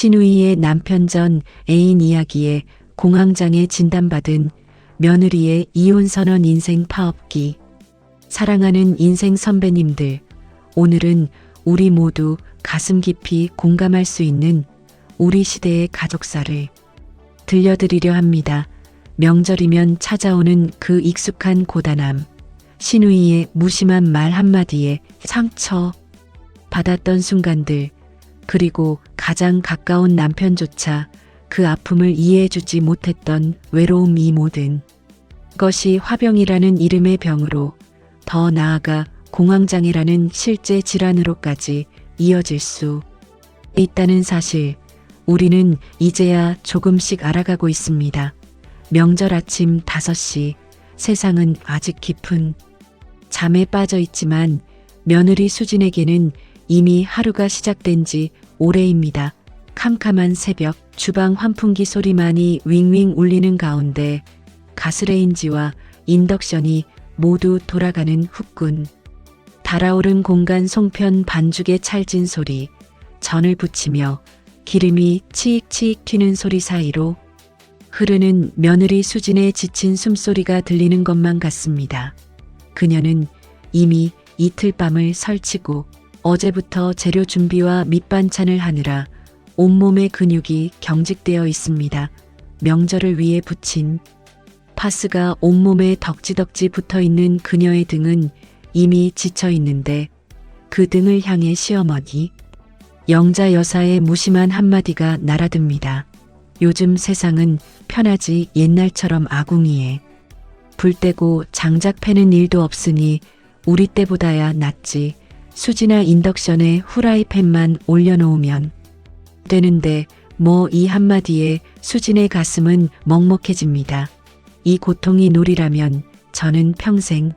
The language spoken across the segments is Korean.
신우이의 남편 전 애인 이야기에 공황장애 진단받은 며느리의 이혼선언 인생 파업기. 사랑하는 인생 선배님들, 오늘은 우리 모두 가슴 깊이 공감할 수 있는 우리 시대의 가족사를 들려드리려 합니다. 명절이면 찾아오는 그 익숙한 고단함, 신우이의 무심한 말 한마디에 상처 받았던 순간들, 그리고 가장 가까운 남편조차 그 아픔을 이해해주지 못했던 외로움, 이 모든 것이 화병이라는 이름의 병으로, 더 나아가 공황장애라는 실제 질환으로까지 이어질 수 있다는 사실, 우리는 이제야 조금씩 알아가고 있습니다. 명절 아침 5시, 세상은 아직 깊은 잠에 빠져 있지만 며느리 수진에게는 이미 하루가 시작된 지 오래입니다. 캄캄한 새벽, 주방 환풍기 소리만이 윙윙 울리는 가운데 가스레인지와 인덕션이 모두 돌아가는 후끈 달아오른 공간, 송편 반죽의 찰진 소리, 전을 부치며 기름이 치익치익 튀는 소리 사이로 흐르는 며느리 수진의 지친 숨소리가 들리는 것만 같습니다. 그녀는 이미 이틀 밤을 설치고 어제부터 재료 준비와 밑반찬을 하느라 온몸의 근육이 경직되어 있습니다. 명절을 위해 부친 파스가 온몸에 덕지덕지 붙어있는 그녀의 등은 이미 지쳐 있는데, 그 등을 향해 시어머니 영자 여사의 무심한 한마디가 날아듭니다. 요즘 세상은 편하지 옛날처럼 아궁이에 불 떼고 장작 패는 일도 없으니 우리 때보다야 낫지. 수지나 인덕션에 후라이팬만 올려놓으면 되는데 뭐, 이 한마디에 수진의 가슴은 먹먹해집니다. 이 고통이 놀이라면 저는 평생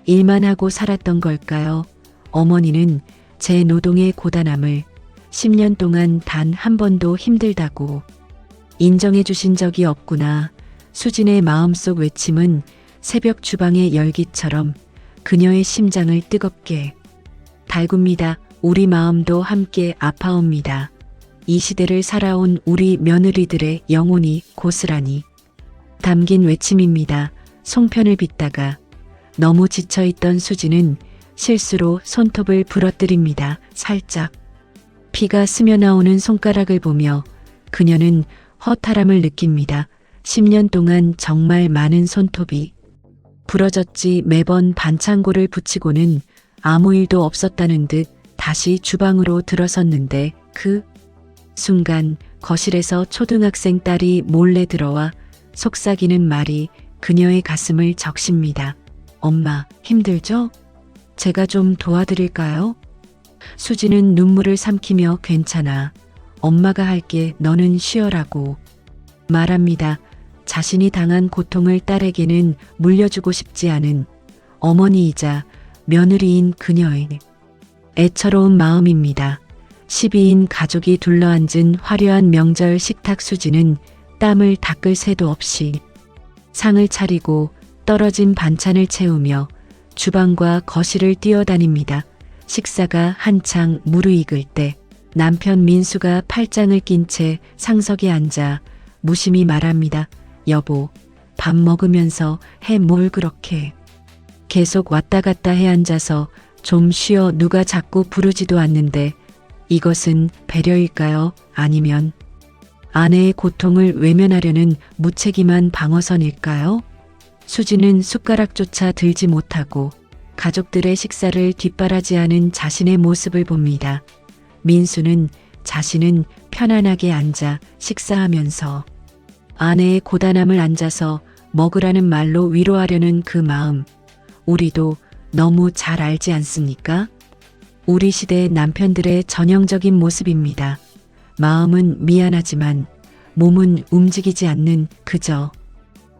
일만 하고 살았던 걸까요? 어머니는 제 노동의 고단함을 10년 동안 단 한 번도 힘들다고 인정해 주신 적이 없구나. 수진의 마음속 외침은 새벽 주방의 열기처럼 그녀의 심장을 뜨겁게 달굽니다. 우리 마음도 함께 아파옵니다. 이 시대를 살아온 우리 며느리들의 영혼이 고스란히 담긴 외침입니다. 송편을 빚다가 너무 지쳐있던 수진은 실수로 손톱을 부러뜨립니다. 살짝 피가 스며나오는 손가락을 보며 그녀는 허탈함을 느낍니다. 10년 동안 정말 많은 손톱이 부러졌지. 매번 반창고를 붙이고는 아무 일도 없었다는 듯 다시 주방으로 들어섰는데, 그 순간 거실에서 초등학생 딸이 몰래 들어와 속삭이는 말이 그녀의 가슴을 적십니다. 엄마, 힘들죠? 제가 좀 도와드릴까요? 수지는 눈물을 삼키며 괜찮아. 엄마가 할게. 너는 쉬어라고 말합니다. 자신이 당한 고통을 딸에게는 물려주고 싶지 않은 어머니이자 며느리인 그녀의 애처로운 마음입니다. 12인 가족이 둘러앉은 화려한 명절 식탁. 수지는 땀을 닦을 새도 없이 상을 차리고 떨어진 반찬을 채우며 주방과 거실을 뛰어다닙니다. 식사가 한창 무르익을 때 남편 민수가 팔짱을 낀 채 상석에 앉아 무심히 말합니다. 여보, 밥 먹으면서 해. 뭘 그렇게 계속 왔다 갔다 해 앉아서 좀 쉬어. 누가 자꾸 부르지도 않는데 이것은 배려일까요? 아니면 아내의 고통을 외면하려는 무책임한 방어선일까요? 수지는 숟가락조차 들지 못하고 가족들의 식사를 뒷바라지하는 자신의 모습을 봅니다. 민수는 자신은 편안하게 앉아 식사하면서 아내의 고단함을 앉아서 먹으라는 말로 위로하려는 그 마음, 우리도 너무 잘 알지 않습니까? 우리 시대의 남편들의 전형적인 모습입니다. 마음은 미안하지만 몸은 움직이지 않는, 그저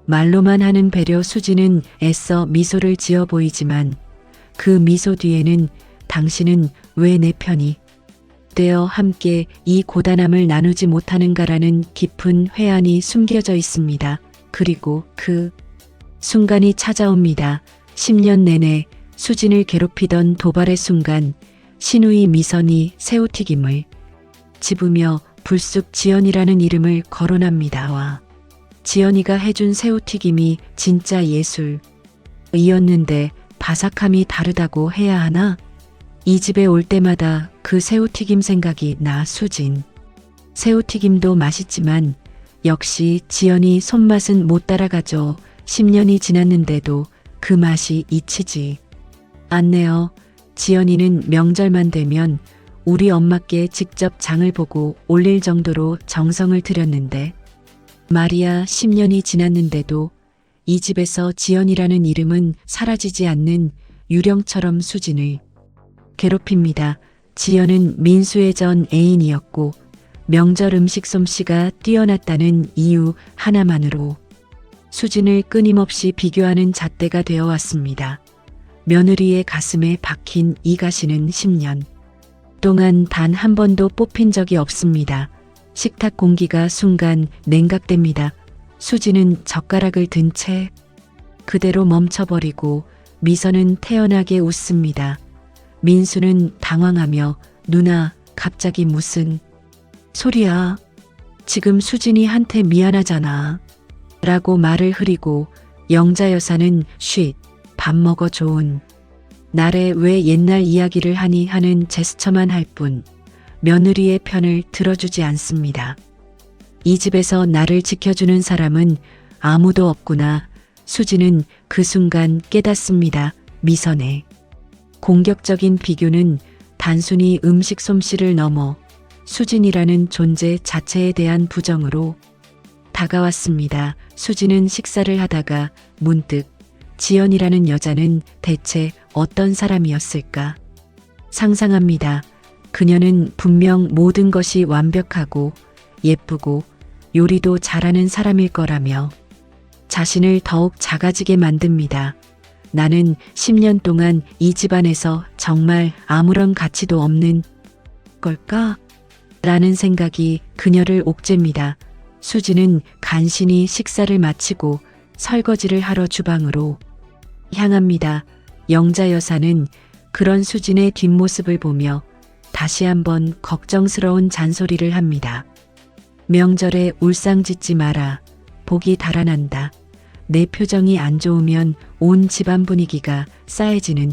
말로만 하는 배려. 수지는 애써 미소를 지어 보이지만 그 미소 뒤에는 당신은 왜 내 편이 되어 함께 이 고단함을 나누지 못하는가라는 깊은 회한이 숨겨져 있습니다. 그리고 그 순간이 찾아옵니다. 10년 내내 수진을 괴롭히던 도발의 순간, 신우이 미선이 새우튀김을 집으며 불쑥 지연이라는 이름을 거론합니다. 와. 지연이가 해준 새우튀김이 진짜 예술. 이었는데 바삭함이 다르다고 해야 하나? 이 집에 올 때마다 그 새우튀김 생각이 나. 수진. 새우튀김도 맛있지만 역시 지연이 손맛은 못 따라가죠. 10년이 지났는데도 그 맛이 잊히지 않네요. 지연이는 명절만 되면 우리 엄마께 직접 장을 보고 올릴 정도로 정성을 들였는데 말이야 10년이 지났는데도 이 집에서 지연이라는 이름은 사라지지 않는 유령처럼 수진을 괴롭힙니다. 지연은 민수의 전 애인이었고 명절 음식 솜씨가 뛰어났다는 이유 하나만으로 수진을 끊임없이 비교하는 잣대가 되어 왔습니다. 며느리의 가슴에 박힌 이 가시는 10년 동안 단 한 번도 뽑힌 적이 없습니다. 식탁 공기가 순간 냉각됩니다. 수진은 젓가락을 든 채 그대로 멈춰버리고 미선은 태연하게 웃습니다. 민수는 당황하며 누나 갑자기 무슨 소리야. 지금 수진이 한테 미안하잖아. 라고 말을 흐리고 영자 여사는 쉿 밥 먹어 좋은 날에 왜 옛날 이야기를 하니 하는 제스처만 할 뿐 며느리의 편을 들어주지 않습니다. 이 집에서 나를 지켜주는 사람은 아무도 없구나. 수진은 그 순간 깨닫습니다. 미선의 공격적인 비교는 단순히 음식 솜씨를 넘어 수진이라는 존재 자체에 대한 부정으로 다가왔습니다. 수진은 식사를 하다가 문득 지연이라는 여자는 대체 어떤 사람이었을까 상상합니다. 그녀는 분명 모든 것이 완벽하고 예쁘고 요리도 잘하는 사람일 거라며 자신을 더욱 작아지게 만듭니다. 나는 10년 동안 이 집안에서 정말 아무런 가치도 없는 걸까? 라는 생각이 그녀를 옥죄입니다. 수지는 간신히 식사를 마치고 설거지를 하러 주방으로 향합니다. 영자 여사는 그런 수진의 뒷모습을 보며 다시 한번 걱정스러운 잔소리를 합니다. 명절에 울상짓지 마라. 복이 달아난다. 내 표정이 안 좋으면 온 집안 분위기가 싸해지는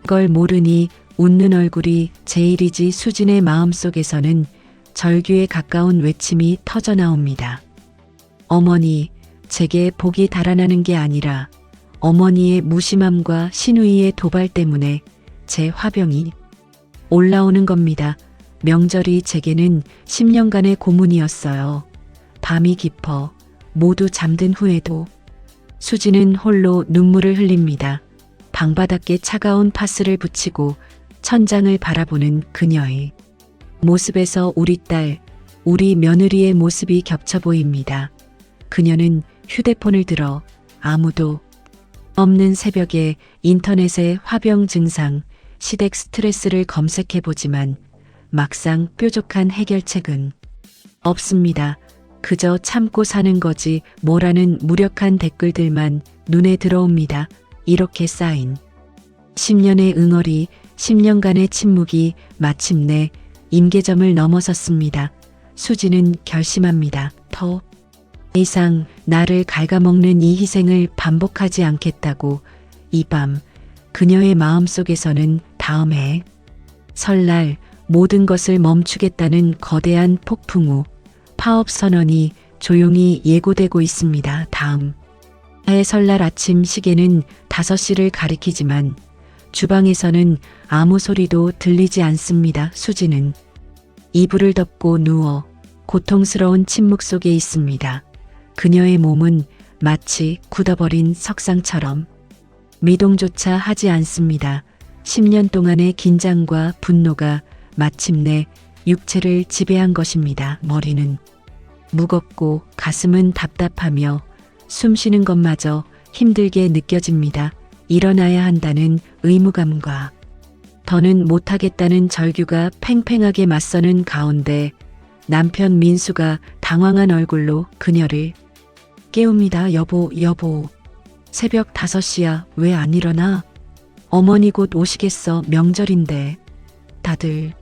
걸 모르니 웃는 얼굴이 제일이지. 수진의 마음속에서는 절규에 가까운 외침이 터져나옵니다. 어머니, 제게 복이 달아나는 게 아니라 어머니의 무심함과 신우이의 도발 때문에 제 화병이 올라오는 겁니다. 명절이 제게는 10년간의 고문이었어요. 밤이 깊어 모두 잠든 후에도 수지는 홀로 눈물을 흘립니다. 방바닥에 차가운 파스를 붙이고 천장을 바라보는 그녀의 모습에서 우리 딸, 우리 며느리의 모습이 겹쳐 보입니다. 그녀는 휴대폰을 들어 아무도 없는 새벽에 인터넷에 화병 증상, 시댁 스트레스를 검색해보지만 막상 뾰족한 해결책은 없습니다. 그저 참고 사는 거지 뭐라는 무력한 댓글들만 눈에 들어옵니다. 이렇게 쌓인 10년의 응어리, 10년간의 침묵이 마침내 임계점을 넘어섰습니다. 수지는 결심합니다. 더 이상 나를 갉아먹는 이 희생을 반복하지 않겠다고. 이 밤 그녀의 마음속에서는 다음 해 설날 모든 것을 멈추겠다는 거대한 폭풍 후 파업 선언이 조용히 예고되고 있습니다. 다음 해 설날 아침 시계는 5시를 가리키지만 주방에서는 아무 소리도 들리지 않습니다. 수지는 이불을 덮고 누워 고통스러운 침묵 속에 있습니다. 그녀의 몸은 마치 굳어버린 석상처럼 미동조차 하지 않습니다. 10년 동안의 긴장과 분노가 마침내 육체를 지배한 것입니다. 머리는 무겁고 가슴은 답답하며 숨 쉬는 것마저 힘들게 느껴집니다. 일어나야 한다는 의무감과 더는 못하겠다는 절규가 팽팽하게 맞서는 가운데 남편 민수가 당황한 얼굴로 그녀를 깨웁니다. 여보, 새벽 5시야. 왜 안 일어나? 어머니 곧 오시겠어. 명절인데. 다들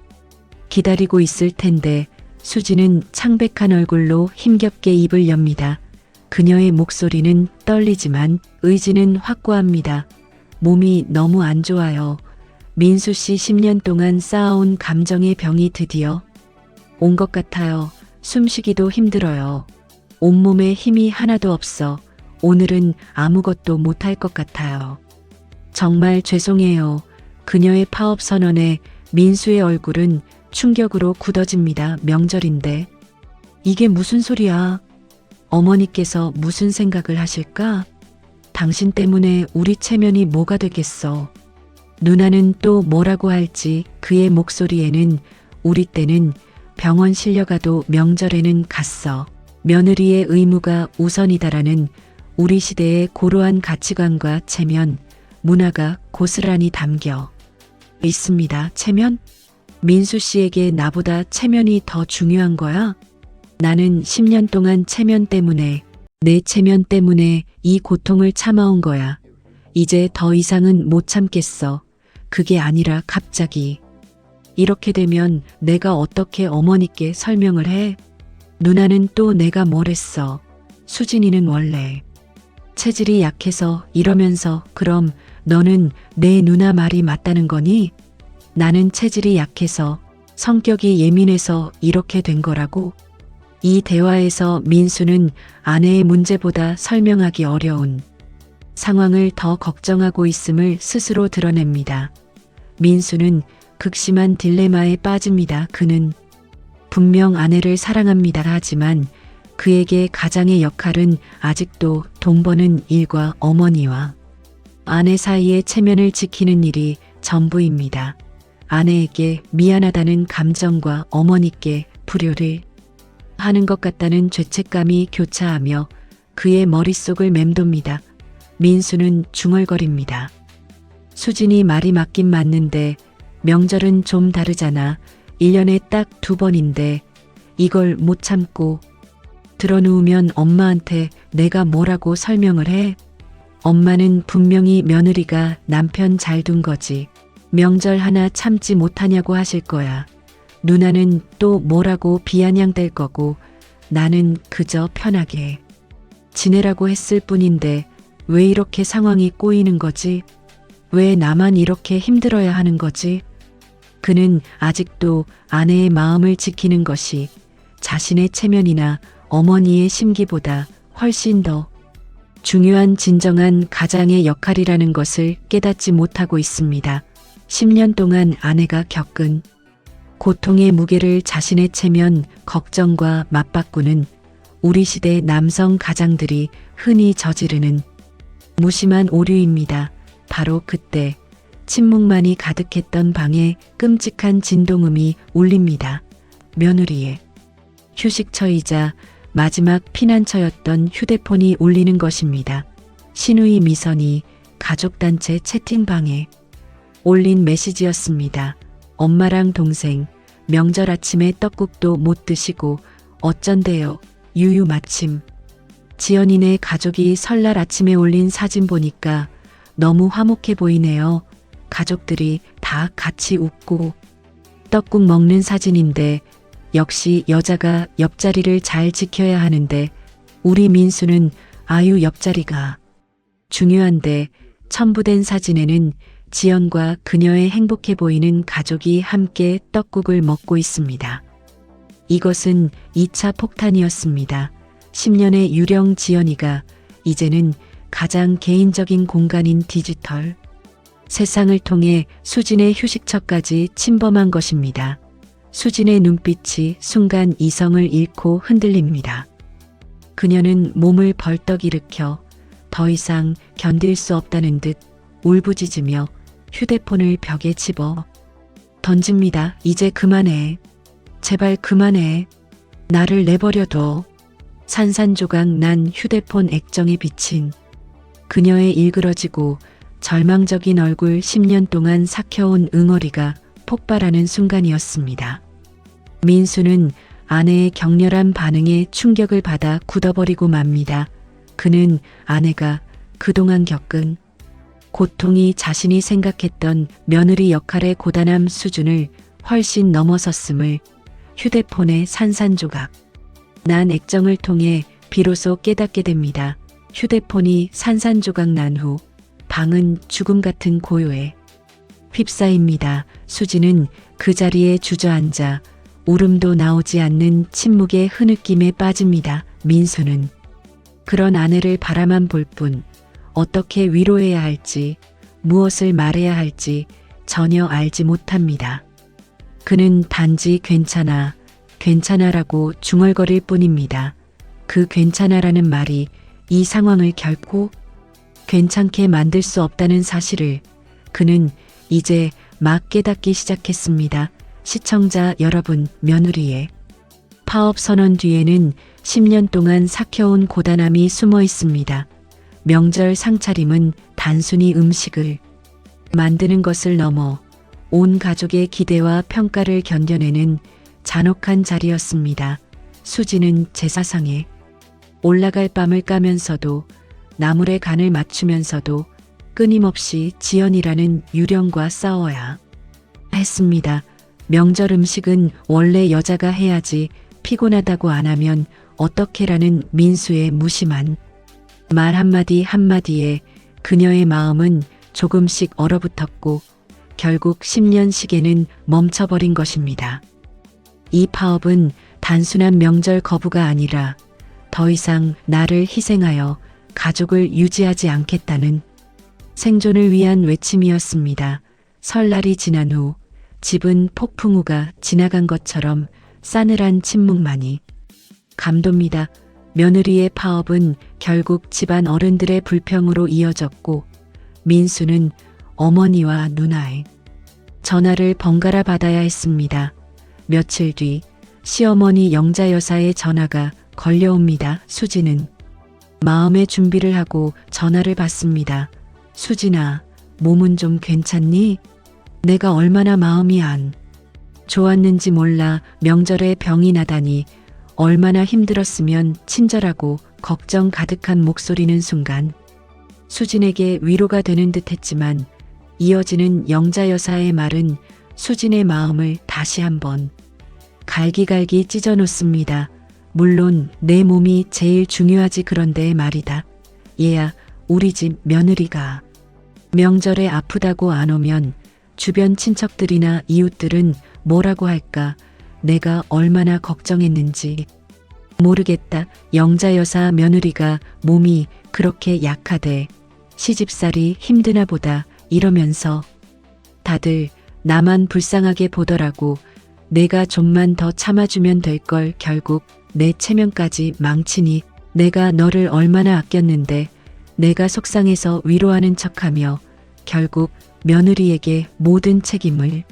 기다리고 있을 텐데. 수지는 창백한 얼굴로 힘겹게 입을 엽니다. 그녀의 목소리는 떨리지만 의지는 확고합니다. 몸이 너무 안 좋아요. 민수 씨 10년 동안 쌓아온 감정의 병이 드디어 온 것 같아요. 숨쉬기도 힘들어요. 온몸에 힘이 하나도 없어. 오늘은 아무것도 못할 것 같아요. 정말 죄송해요. 그녀의 파업 선언에 민수의 얼굴은 충격으로 굳어집니다. 명절인데. 이게 무슨 소리야? 어머니께서 무슨 생각을 하실까? 당신 때문에 우리 체면이 뭐가 되겠어. 누나는 또 뭐라고 할지. 그의 목소리에는 우리 때는 병원 실려가도 명절에는 갔어. 며느리의 의무가 우선이다라는 우리 시대의 고루한 가치관과 체면, 문화가 고스란히 담겨 있습니다. 체면? 민수 씨에게 나보다 체면이 더 중요한 거야? 나는 10년 동안 체면 때문에, 내 체면 때문에 이 고통을 참아온 거야. 이제 더 이상은 못 참겠어. 그게 아니라 갑자기. 이렇게 되면 내가 어떻게 어머니께 설명을 해? 누나는 또 내가 뭘 했어? 수진이는 원래 체질이 약해서 이러면서 그럼 너는 내 누나 말이 맞다는 거니? 나는 체질이 약해서 성격이 예민해서 이렇게 된 거라고? 이 대화에서 민수는 아내의 문제보다 설명하기 어려운 상황을 더 걱정하고 있음을 스스로 드러냅니다. 민수는 극심한 딜레마에 빠집니다. 그는 분명 아내를 사랑합니다. 하지만 그에게 가장의 역할은 아직도 돈 버는 일과 어머니와 아내 사이의 체면을 지키는 일이 전부입니다. 아내에게 미안하다는 감정과 어머니께 불효를 하는 것 같다는 죄책감이 교차하며 그의 머릿속을 맴돕니다. 민수는 중얼거립니다. 수진이 말이 맞긴 맞는데 명절은 좀 다르잖아. 1년에 딱 2번인데 이걸 못 참고 드러누우면 엄마한테 내가 뭐라고 설명을 해? 엄마는 분명히 며느리가 남편 잘 둔 거지. 명절 하나 참지 못하냐고 하실 거야. 누나는 또 뭐라고 비아냥댈 거고 나는 그저 편하게 지내라고 했을 뿐인데 왜 이렇게 상황이 꼬이는 거지? 왜 나만 이렇게 힘들어야 하는 거지? 그는 아직도 아내의 마음을 지키는 것이 자신의 체면이나 어머니의 심기보다 훨씬 더 중요한 진정한 가장의 역할이라는 것을 깨닫지 못하고 있습니다. 10년 동안 아내가 겪은 고통의 무게를 자신의 체면, 걱정과 맞바꾸는 우리 시대 남성 가장들이 흔히 저지르는 무심한 오류입니다. 바로 그때 침묵만이 가득했던 방에 끔찍한 진동음이 울립니다. 며느리의 휴식처이자 마지막 피난처였던 휴대폰이 울리는 것입니다. 신우이 미선이 가족단체 채팅방에 올린 메시지였습니다. 엄마랑 동생 명절 아침에 떡국도 못 드시고 어쩐대요. 유유 마침 지연이네 가족이 설날 아침에 올린 사진 보니까 너무 화목해 보이네요. 가족들이 다 같이 웃고 떡국 먹는 사진인데 역시 여자가 옆자리를 잘 지켜야 하는데 우리 민수는 아유 옆자리가 중요한데 첨부된 사진에는 지연과 그녀의 행복해 보이는 가족이 함께 떡국을 먹고 있습니다. 이것은 2차 폭탄이었습니다. 10년의 유령 지연이가 이제는 가장 개인적인 공간인 디지털 세상을 통해 수진의 휴식처까지 침범한 것입니다. 수진의 눈빛이 순간 이성을 잃고 흔들립니다. 그녀는 몸을 벌떡 일으켜 더 이상 견딜 수 없다는 듯 울부짖으며 휴대폰을 벽에 집어 던집니다. 이제 그만해. 제발 그만해. 나를 내버려둬. 산산조각 난 휴대폰 액정에 비친 그녀의 일그러지고 절망적인 얼굴 10년 동안 삭혀온 응어리가 폭발하는 순간이었습니다. 민수는 아내의 격렬한 반응에 충격을 받아 굳어버리고 맙니다. 그는 아내가 그동안 겪은 고통이 자신이 생각했던 며느리 역할의 고단함 수준을 훨씬 넘어섰음을 휴대폰의 산산조각. 난 액정을 통해 비로소 깨닫게 됩니다. 휴대폰이 산산조각 난 후 방은 죽음 같은 고요에 휩싸입니다. 수지는 그 자리에 주저앉아 울음도 나오지 않는 침묵의 흐느낌에 빠집니다. 민수는 그런 아내를 바라만 볼 뿐 어떻게 위로해야 할지, 무엇을 말해야 할지 전혀 알지 못합니다. 그는 단지 괜찮아, 괜찮아라고 중얼거릴 뿐입니다. 그 괜찮아라는 말이 이 상황을 결코 괜찮게 만들 수 없다는 사실을 그는 이제 막 깨닫기 시작했습니다. 시청자 여러분, 며느리의 파업 선언 뒤에는 10년 동안 삭혀온 고단함이 숨어 있습니다. 명절 상차림은 단순히 음식을 만드는 것을 넘어 온 가족의 기대와 평가를 견뎌내는 잔혹한 자리였습니다. 수지는 제사상에 올라갈 밤을 까면서도 나물의 간을 맞추면서도 끊임없이 지연이라는 유령과 싸워야 했습니다. 명절 음식은 원래 여자가 해야지 피곤하다고 안 하면 어떻게라는 민수의 무심한 말 한마디 한마디에 그녀의 마음은 조금씩 얼어붙었고 결국 10년 시계는 멈춰버린 것입니다. 이 파업은 단순한 명절 거부가 아니라 더 이상 나를 희생하여 가족을 유지하지 않겠다는 생존을 위한 외침이었습니다. 설날이 지난 후 집은 폭풍우가 지나간 것처럼 싸늘한 침묵만이 감돕니다. 며느리의 파업은 결국 집안 어른들의 불평으로 이어졌고 민수는 어머니와 누나의 전화를 번갈아 받아야 했습니다. 며칠 뒤 시어머니 영자 여사의 전화가 걸려옵니다. 수지는 마음의 준비를 하고 전화를 받습니다. 수진아, 몸은 좀 괜찮니? 내가 얼마나 마음이 안 좋았는지 몰라. 명절에 병이 나다니 얼마나 힘들었으면. 친절하고 걱정 가득한 목소리는 순간 수진에게 위로가 되는 듯 했지만 이어지는 영자 여사의 말은 수진의 마음을 다시 한번 갈기갈기 찢어 놓습니다. 물론 내 몸이 제일 중요하지. 그런데 말이다. 얘야, 우리 집 며느리가 명절에 아프다고 안 오면 주변 친척들이나 이웃들은 뭐라고 할까? 내가 얼마나 걱정했는지 모르겠다. 영자 여사 며느리가 몸이 그렇게 약하대. 시집살이 힘드나 보다. 이러면서 다들 나만 불쌍하게 보더라고. 내가 좀만 더 참아주면 될 걸. 결국 내 체면까지 망치니 내가 너를 얼마나 아꼈는데. 내가 속상해서 위로하는 척하며 결국 며느리에게 모든 책임을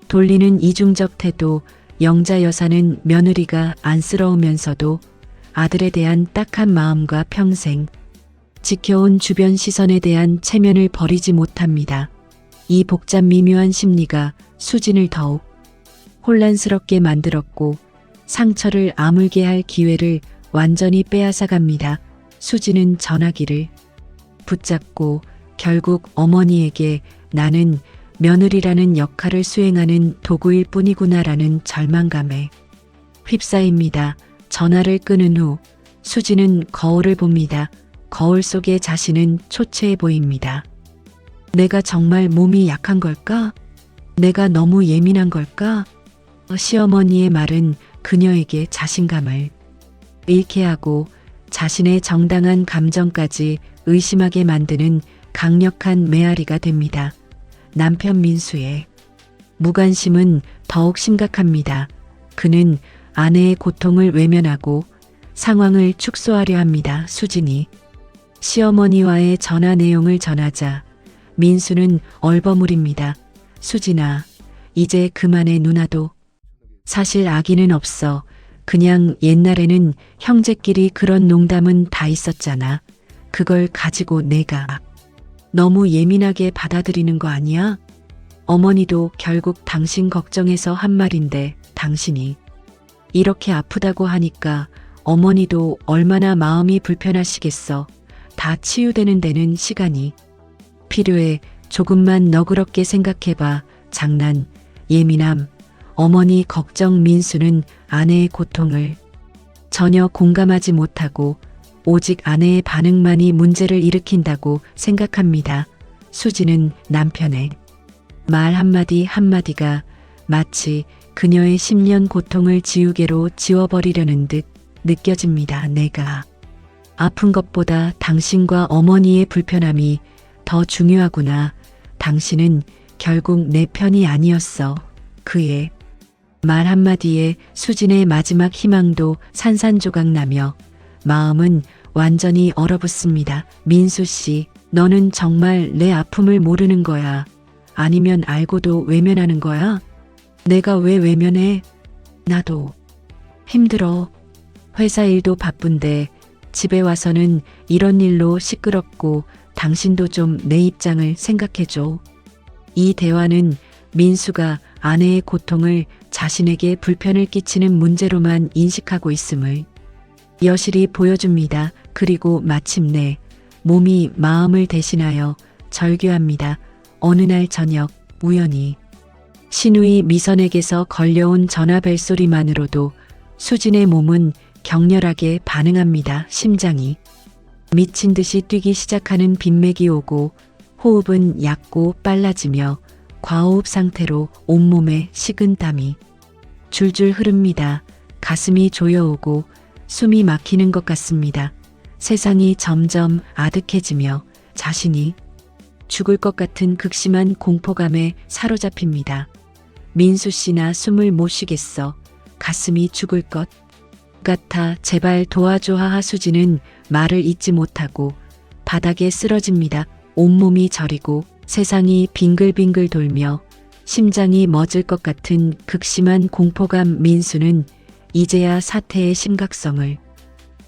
돌리는 이중적 태도. 영자 여사는 며느리가 안쓰러우면서도 아들에 대한 딱한 마음과 평생 지켜온 주변 시선에 대한 체면을 버리지 못합니다. 이 복잡 미묘한 심리가 수진을 더욱 혼란스럽게 만들었고 상처를 아물게 할 기회를 완전히 빼앗아갑니다. 수진은 전화기를 붙잡고 결국 어머니에게 나는 며느리라는 역할을 수행하는 도구일 뿐이구나라는 절망감에 휩싸입니다. 전화를 끊은 후 수지는 거울을 봅니다. 거울 속의 자신은 초췌해 보입니다. 내가 정말 몸이 약한 걸까? 내가 너무 예민한 걸까? 시어머니의 말은 그녀에게 자신감을 잃게 하고 자신의 정당한 감정까지 의심하게 만드는 강력한 메아리가 됩니다. 남편 민수의 무관심은 더욱 심각합니다. 그는 아내의 고통을 외면하고 상황을 축소하려 합니다. 수진이 시어머니와의 전화 내용을 전하자 민수는 얼버무립니다. 수진아, 이제 그만해. 누나도 사실 아기는 없어. 그냥 옛날에는 형제끼리 그런 농담은 다 있었잖아. 그걸 가지고 내가 너무 예민하게 받아들이는 거 아니야? 어머니도 결국 당신 걱정해서 한 말인데 당신이 이렇게 아프다고 하니까 어머니도 얼마나 마음이 불편하시겠어. 다 치유되는 데는 시간이 필요해. 조금만 너그럽게 생각해봐. 장난, 예민함, 어머니 걱정. 민수는 아내의 고통을 전혀 공감하지 못하고 오직 아내의 반응만이 문제를 일으킨다고 생각합니다. 수지는 남편의 말 한마디 한마디가 마치 그녀의 10년 고통을 지우개로 지워버리려는 듯 느껴집니다. 내가 아픈 것보다 당신과 어머니의 불편함이 더 중요하구나. 당신은 결국 내 편이 아니었어. 그의 말 한마디에 수진의 마지막 희망도 산산조각 나며 마음은 완전히 얼어붙습니다. 민수 씨, 너는 정말 내 아픔을 모르는 거야? 아니면 알고도 외면하는 거야? 내가 왜 외면해? 나도 힘들어. 회사 일도 바쁜데 집에 와서는 이런 일로 시끄럽고 당신도 좀 내 입장을 생각해줘. 이 대화는 민수가 아내의 고통을 자신에게 불편을 끼치는 문제로만 인식하고 있음을 여실히 보여줍니다. 그리고 마침내 몸이 마음을 대신하여 절규합니다. 어느 날 저녁 우연히 신우이 미선에게서 걸려온 전화 벨소리만으로도 수진의 몸은 격렬하게 반응합니다. 심장이 미친 듯이 뛰기 시작하는 빈맥이 오고 호흡은 얕고 빨라지며 과호흡 상태로 온몸에 식은 땀이 줄줄 흐릅니다. 가슴이 조여오고 숨이 막히는 것 같습니다. 세상이 점점 아득해지며 자신이 죽을 것 같은 극심한 공포감에 사로잡힙니다. 민수 씨나 숨을 못 쉬겠어. 가슴이 죽을 것 같아. 제발 도와줘. 하하. 수지는 말을 잇지 못하고 바닥에 쓰러집니다. 온몸이 저리고 세상이 빙글빙글 돌며 심장이 멎을 것 같은 극심한 공포감. 민수는 이제야 사태의 심각성을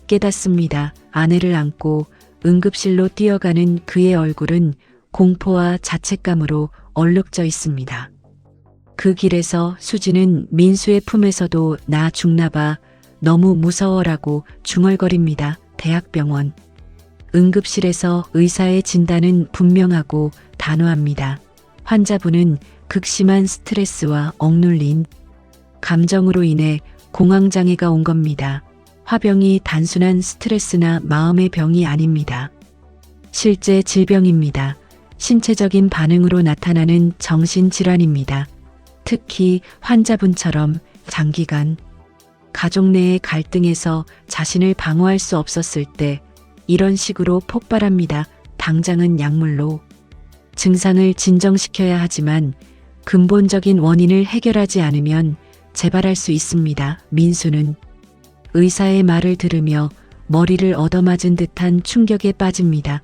깨닫습니다. 아내를 안고 응급실로 뛰어가는 그의 얼굴은 공포와 자책감으로 얼룩져 있습니다. 그 길에서 수지는 민수의 품에서도 나 죽나봐. 너무 무서워라고 중얼거립니다. 대학병원 응급실에서 의사의 진단은 분명하고 단호합니다. 환자분은 극심한 스트레스와 억눌린 감정으로 인해 공황장애가 온 겁니다. 화병이 단순한 스트레스나 마음의 병이 아닙니다. 실제 질병입니다. 신체적인 반응으로 나타나는 정신질환입니다. 특히 환자분처럼 장기간 가족 내의 갈등에서 자신을 방어할 수 없었을 때 이런 식으로 폭발합니다. 당장은 약물로 증상을 진정시켜야 하지만 근본적인 원인을 해결하지 않으면 재발할 수 있습니다. 민수는 의사의 말을 들으며 머리를 얻어맞은 듯한 충격에 빠집니다.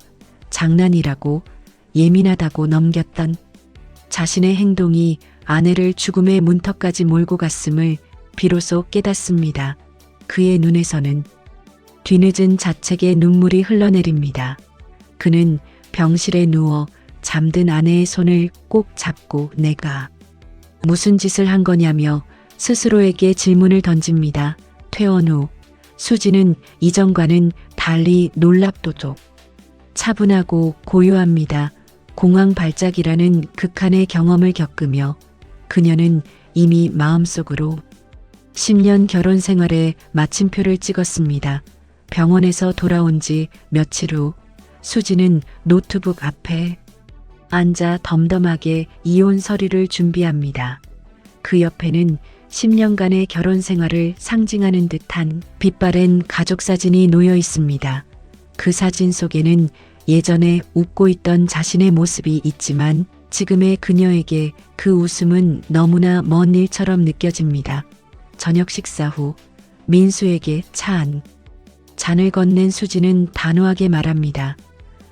장난이라고 예민하다고 넘겼던 자신의 행동이 아내를 죽음의 문턱까지 몰고 갔음을 비로소 깨닫습니다. 그의 눈에서는 뒤늦은 자책의 눈물이 흘러내립니다. 그는 병실에 누워 잠든 아내의 손을 꼭 잡고 내가 무슨 짓을 한 거냐며 스스로에게 질문을 던집니다. 퇴원 후 수지는 이전과는 달리 놀랍도록 차분하고 고요합니다. 공황 발작이라는 극한의 경험을 겪으며 그녀는 이미 마음속으로 10년 결혼 생활에 마침표를 찍었습니다. 병원에서 돌아온 지 며칠 후 수지는 노트북 앞에 앉아 덤덤하게 이혼 서류를 준비합니다. 그 옆에는 10년간의 결혼 생활을 상징하는 듯한 빛바랜 가족 사진이 놓여 있습니다. 그 사진 속에는 예전에 웃고 있던 자신의 모습이 있지만 지금의 그녀에게 그 웃음은 너무나 먼 일처럼 느껴집니다. 저녁 식사 후 민수에게 차 한 잔을 건넨 수지는 단호하게 말합니다.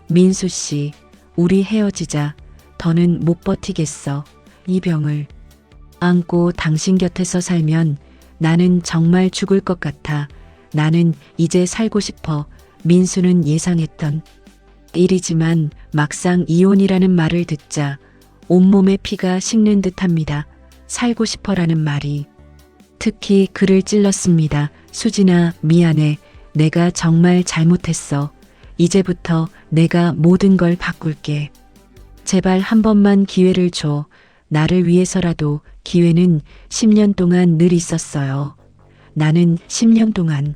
민수 씨, 우리 헤어지자. 더는 못 버티겠어. 이 병을 안고 당신 곁에서 살면 나는 정말 죽을 것 같아. 나는 이제 살고 싶어. 민수는 예상했던 일이지만 막상 이혼이라는 말을 듣자 온몸에 피가 식는 듯합니다. 살고 싶어라는 말이 특히 그를 찔렀습니다. 수진아, 미안해. 내가 정말 잘못했어. 이제부터 내가 모든 걸 바꿀게. 제발 한 번만 기회를 줘. 나를 위해서라도 기회는 10년 동안 늘 있었어요. 나는 10년 동안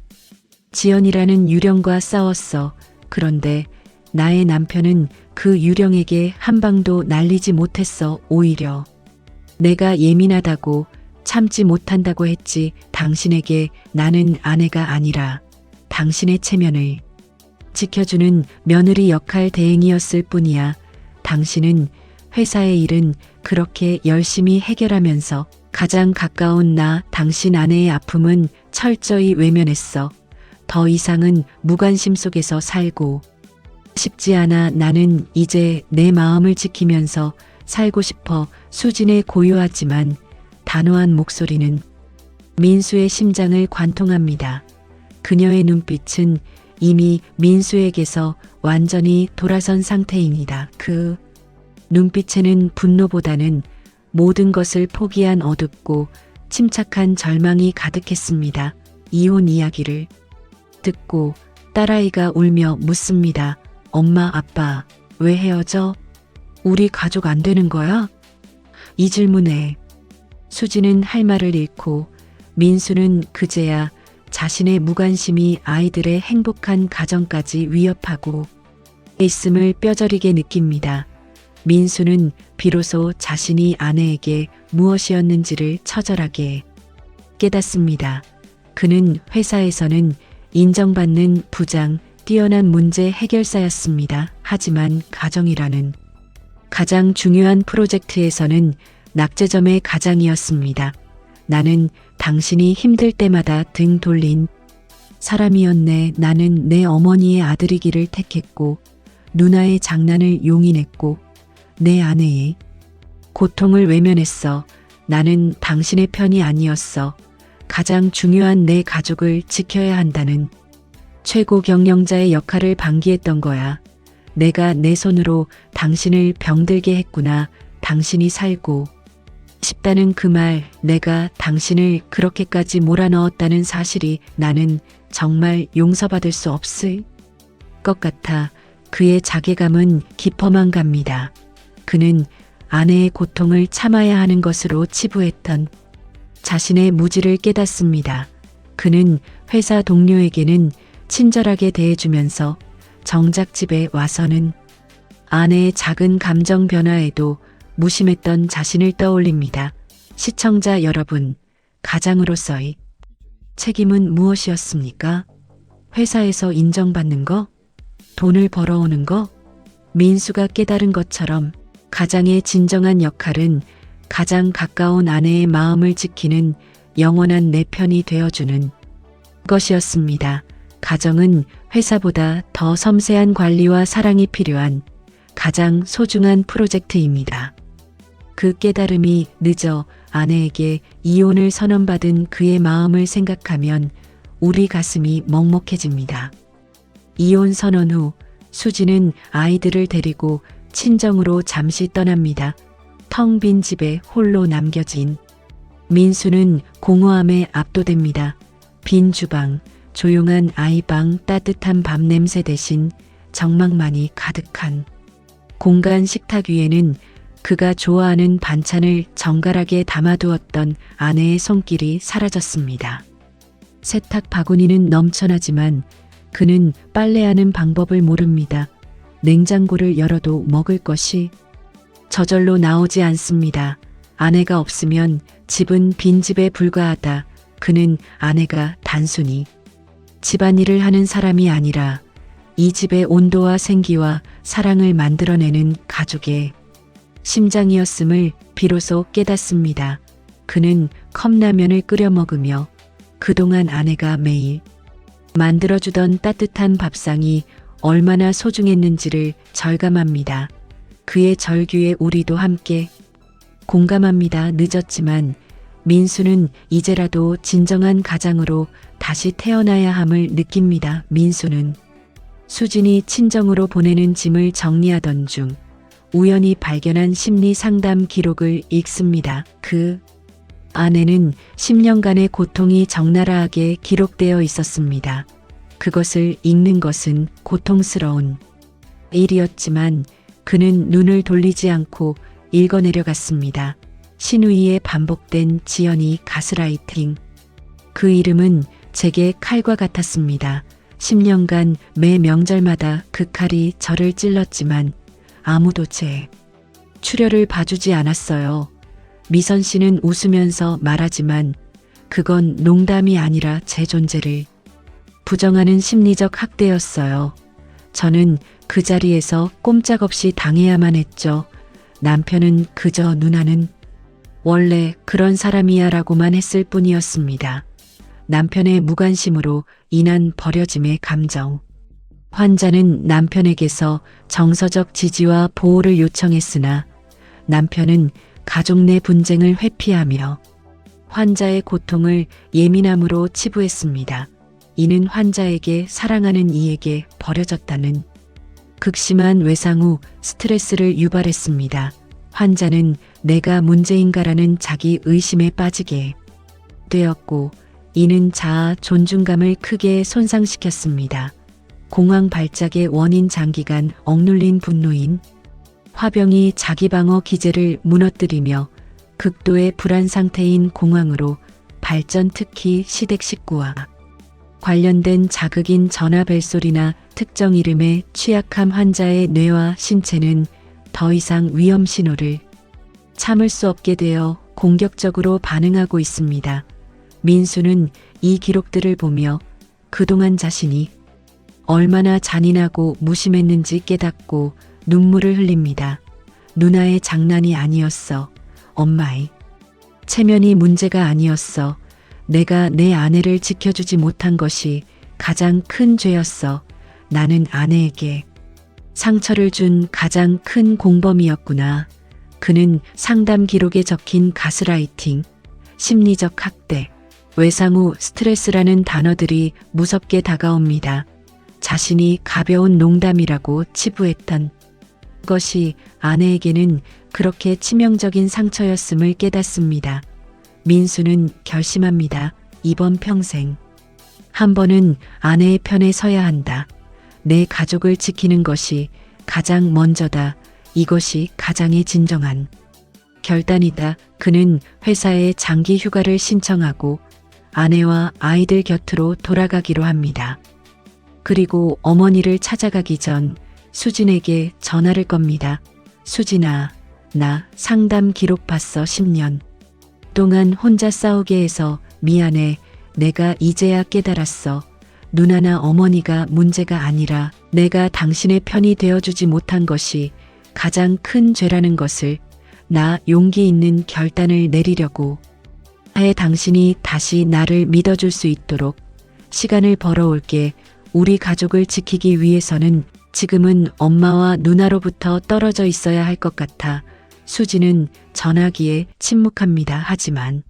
지연이라는 유령과 싸웠어. 그런데 나의 남편은 그 유령에게 한 방도 날리지 못했어. 오히려 내가 예민하다고 참지 못한다고 했지. 당신에게 나는 아내가 아니라 당신의 체면을 지켜주는 며느리 역할 대행이었을 뿐이야. 당신은 회사의 일은 그렇게 열심히 해결하면서 가장 가까운 나, 당신 아내의 아픔은 철저히 외면했어. 더 이상은 무관심 속에서 살고 싶지 않아. 나는 이제 내 마음을 지키면서 살고 싶어. 수진의 고요하지만 단호한 목소리는 민수의 심장을 관통합니다. 그녀의 눈빛은 이미 민수에게서 완전히 돌아선 상태입니다. 그 눈빛에는 분노보다는 모든 것을 포기한 어둡고 침착한 절망이 가득했습니다. 이혼 이야기를 듣고 딸아이가 울며 묻습니다. 엄마, 아빠, 왜 헤어져? 우리 가족 안 되는 거야? 이 질문에 수지는 할 말을 잃고 민수는 그제야 자신의 무관심이 아이들의 행복한 가정까지 위협하고 있음을 뼈저리게 느낍니다. 민수는 비로소 자신이 아내에게 무엇이었는지를 처절하게 깨닫습니다. 그는 회사에서는 인정받는 부장, 뛰어난 문제 해결사였습니다. 하지만 가정이라는 가장 중요한 프로젝트에서는 낙제점의 가장이었습니다. 나는 당신이 힘들 때마다 등 돌린 사람이었네. 나는 내 어머니의 아들이기를 택했고 누나의 장난을 용인했고 내 아내의 고통을 외면했어. 나는 당신의 편이 아니었어. 가장 중요한 내 가족을 지켜야 한다는 최고 경영자의 역할을 방기했던 거야. 내가 내 손으로 당신을 병들게 했구나. 당신이 살고 싶다는 그 말, 내가 당신을 그렇게까지 몰아넣었다는 사실이 나는 정말 용서받을 수 없을 것 같아. 그의 자괴감은 깊어만 갑니다. 그는 아내의 고통을 참아야 하는 것으로 치부했던 자신의 무지를 깨닫습니다. 그는 회사 동료에게는 친절하게 대해주면서 정작 집에 와서는 아내의 작은 감정 변화에도 무심했던 자신을 떠올립니다. 시청자 여러분, 가장으로서의 책임은 무엇이었습니까? 회사에서 인정받는 거? 돈을 벌어오는 거? 민수가 깨달은 것처럼 가장의 진정한 역할은 가장 가까운 아내의 마음을 지키는 영원한 내 편이 되어주는 것이었습니다. 가정은 회사보다 더 섬세한 관리와 사랑이 필요한 가장 소중한 프로젝트입니다. 그 깨달음이 늦어 아내에게 이혼을 선언받은 그의 마음을 생각하면 우리 가슴이 먹먹해집니다. 이혼 선언 후 수지는 아이들을 데리고 친정으로 잠시 떠납니다. 텅 빈 집에 홀로 남겨진 민수는 공허함에 압도됩니다. 빈 주방, 조용한 아이방, 따뜻한 밥 냄새 대신 적막만이 가득한 공간. 식탁 위에는 그가 좋아하는 반찬을 정갈하게 담아두었던 아내의 손길이 사라졌습니다. 세탁 바구니는 넘쳐나지만 그는 빨래하는 방법을 모릅니다. 냉장고를 열어도 먹을 것이 저절로 나오지 않습니다. 아내가 없으면 집은 빈집에 불과하다. 그는 아내가 단순히 집안일을 하는 사람이 아니라 이 집의 온도와 생기와 사랑을 만들어내는 가족의 심장이었음을 비로소 깨닫습니다. 그는 컵라면을 끓여 먹으며 그동안 아내가 매일 만들어주던 따뜻한 밥상이 얼마나 소중했는지를 절감합니다. 그의 절규에 우리도 함께 공감합니다. 늦었지만 민수는 이제라도 진정한 가장으로 다시 태어나야 함을 느낍니다. 민수는 수진이 친정으로 보내는 짐을 정리하던 중 우연히 발견한 심리 상담 기록을 읽습니다. 그 안에는 10년간의 고통이 적나라하게 기록되어 있었습니다. 그것을 읽는 것은 고통스러운 일이었지만 그는 눈을 돌리지 않고 읽어내려갔습니다. 신우이의 반복된 지연이 가스라이팅. 그 이름은 제게 칼과 같았습니다. 10년간 매 명절마다 그 칼이 저를 찔렀지만 아무도 제 출혈을 봐주지 않았어요. 미선 씨는 웃으면서 말하지만 그건 농담이 아니라 제 존재를 부정하는 심리적 학대였어요. 저는 그 자리에서 꼼짝없이 당해야만 했죠. 남편은 그저 누나는 원래 그런 사람이야 라고만 했을 뿐이었습니다. 남편의 무관심으로 인한 버려짐의 감정. 환자는 남편에게서 정서적 지지와 보호를 요청했으나 남편은 가족 내 분쟁을 회피하며 환자의 고통을 예민함으로 치부했습니다. 이는 환자에게 사랑하는 이에게 버려졌다는 극심한 외상 후 스트레스를 유발했습니다. 환자는 내가 문제인가라는 자기 의심에 빠지게 되었고 이는 자아 존중감을 크게 손상시켰습니다. 공황 발작의 원인 장기간 억눌린 분노인 화병이 자기 방어 기제를 무너뜨리며 극도의 불안 상태인 공황으로 발전. 특히 시댁 식구와 관련된 자극인 전화 벨소리나 특정 이름에 취약한 환자의 뇌와 신체는 더 이상 위험 신호를 참을 수 없게 되어 공격적으로 반응하고 있습니다. 민수는 이 기록들을 보며 그동안 자신이 얼마나 잔인하고 무심했는지 깨닫고 눈물을 흘립니다. 누나의 장난이 아니었어. 엄마의 체면이 문제가 아니었어. 내가 내 아내를 지켜주지 못한 것이 가장 큰 죄였어. 나는 아내에게 상처를 준 가장 큰 공범이었구나. 그는 상담 기록에 적힌 가스라이팅, 심리적 학대, 외상 후 스트레스라는 단어들이 무섭게 다가옵니다. 자신이 가벼운 농담이라고 치부했던 것이 아내에게는 그렇게 치명적인 상처였음을 깨닫습니다. 민수는 결심합니다. 이번 평생 한 번은 아내의 편에 서야 한다. 내 가족을 지키는 것이 가장 먼저다. 이것이 가장의 진정한 결단이다. 그는 회사에 장기 휴가를 신청하고 아내와 아이들 곁으로 돌아가기로 합니다. 그리고 어머니를 찾아가기 전 수진에게 전화를 겁니다. 수진아, 나 상담 기록 봤어. 10년 동안 혼자 싸우게 해서 미안해. 내가 이제야 깨달았어. 누나나 어머니가 문제가 아니라 내가 당신의 편이 되어주지 못한 것이 가장 큰 죄라는 것을 나 용기 있는 결단을 내리려고 해. 당신이 다시 나를 믿어줄 수 있도록 시간을 벌어올게. 우리 가족을 지키기 위해서는 지금은 엄마와 누나로부터 떨어져 있어야 할 것 같아. 수지는 전화기에 침묵합니다. 하지만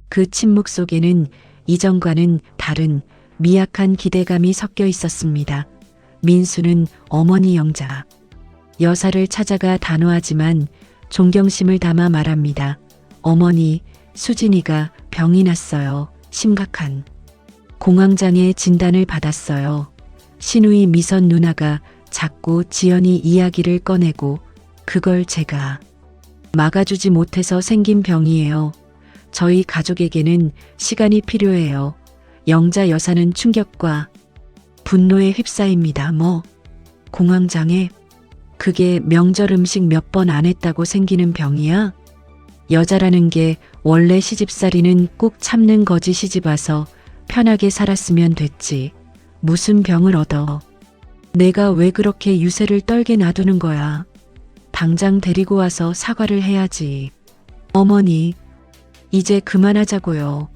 그 침묵 속에는 이전과는 다른 미약한 기대감이 섞여 있었습니다. 민수는 어머니 영자 여사를 찾아가 단호하지만 존경심을 담아 말합니다. 어머니, 수진이가 병이 났어요. 심각한 공황장애 진단을 받았어요. 신우이 미선 누나가 자꾸 지연이 이야기를 꺼내고 그걸 제가 막아주지 못해서 생긴 병이에요. 저희 가족에게는 시간이 필요해요. 영자 여사는 충격과 분노에 휩싸입니다. 뭐? 공황장애? 그게 명절 음식 몇 번 안 했다고 생기는 병이야? 여자라는 게 원래 시집살이는 꾹 참는 거지. 시집 와서 편하게 살았으면 됐지. 무슨 병을 얻어. 내가 왜 그렇게 유세를 떨게 놔두는 거야. 당장 데리고 와서 사과를 해야지. 어머니, 이제 그만하자고요.